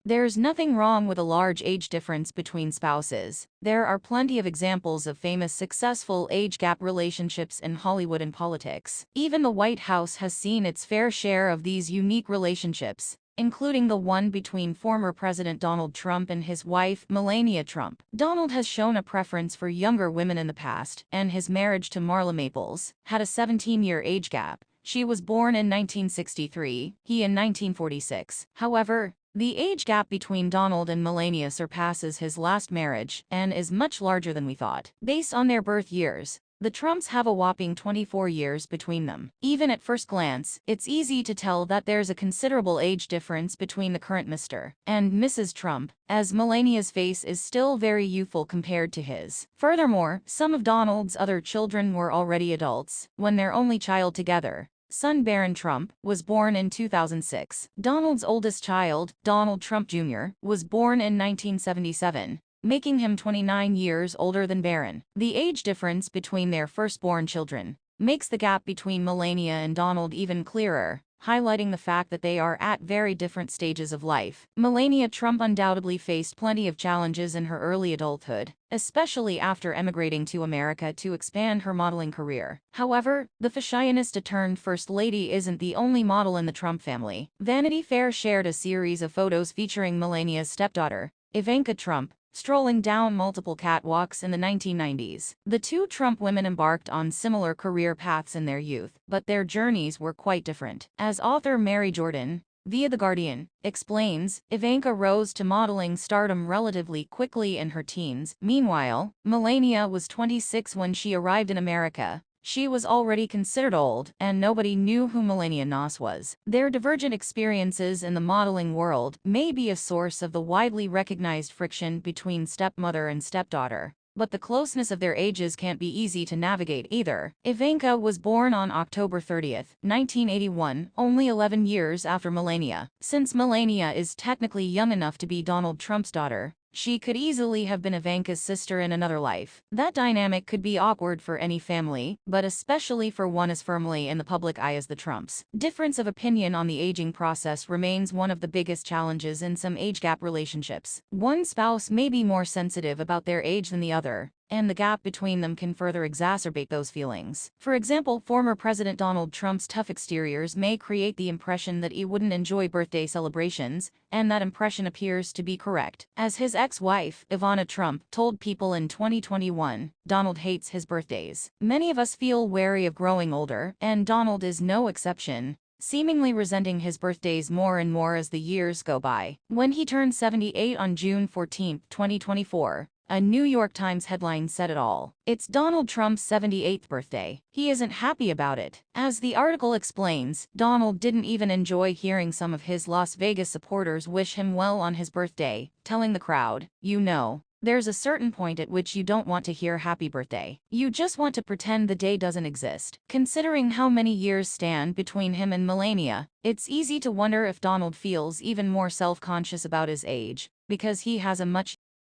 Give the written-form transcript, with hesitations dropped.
There's nothing wrong with a large age difference between spouses. There are plenty of examples of famous successful age gap relationships in Hollywood and politics. Even the White House has seen its fair share of these unique relationships, including the one between former President Donald Trump and his wife, Melania Trump. Donald has shown a preference for younger women in the past, and his marriage to Marla Maples had a 17-year age gap. She was born in 1963, he in 1946. However, the age gap between Donald and Melania surpasses his last marriage and is much larger than we thought. Based on their birth years, the Trumps have a whopping 24 years between them. Even at first glance, it's easy to tell that there's a considerable age difference between the current Mr. and Mrs. Trump, as Melania's face is still very youthful compared to his. Furthermore, some of Donald's other children were already adults when their only child together, son Barron Trump, was born in 2006. Donald's oldest child, Donald Trump Jr., was born in 1977, making him 29 years older than Barron. The age difference between their firstborn children makes the gap between Melania and Donald even clearer, highlighting the fact that they are at very different stages of life. Melania Trump undoubtedly faced plenty of challenges in her early adulthood, especially after emigrating to America to expand her modeling career. However, the fashionista-turned First Lady isn't the only model in the Trump family. Vanity Fair shared a series of photos featuring Melania's stepdaughter, Ivanka Trump, strolling down multiple catwalks in the 1990s. The two Trump women embarked on similar career paths in their youth, but their journeys were quite different. As author Mary Jordan, via The Guardian, explains, Ivanka rose to modeling stardom relatively quickly in her teens. Meanwhile, Melania was 26 when she arrived in America. She was already considered old, and nobody knew who Melania was. Their divergent experiences in the modeling world may be a source of the widely recognized friction between stepmother and stepdaughter, but the closeness of their ages can't be easy to navigate either. Ivanka was born on October 30, 1981, only 11 years after Melania. Since Melania is technically young enough to be Donald Trump's daughter, she could easily have been Ivanka's sister in another life. That dynamic could be awkward for any family, but especially for one as firmly in the public eye as the Trumps. Difference of opinion on the aging process remains one of the biggest challenges in some age gap relationships. One spouse may be more sensitive about their age than the other, and the gap between them can further exacerbate those feelings. For example, former President Donald Trump's tough exteriors may create the impression that he wouldn't enjoy birthday celebrations, and that impression appears to be correct. As his ex-wife, Ivana Trump, told People in 2021, Donald hates his birthdays. Many of us feel wary of growing older, and Donald is no exception, seemingly resenting his birthdays more and more as the years go by. When he turned 78 on June 14, 2024, a New York Times headline said it all. It's Donald Trump's 78th birthday. He isn't happy about it. As the article explains, Donald didn't even enjoy hearing some of his Las Vegas supporters wish him well on his birthday, telling the crowd, "You know, there's a certain point at which you don't want to hear happy birthday. You just want to pretend the day doesn't exist." Considering how many years stand between him and Melania, it's easy to wonder if Donald feels even more self-conscious about his age, because he has a much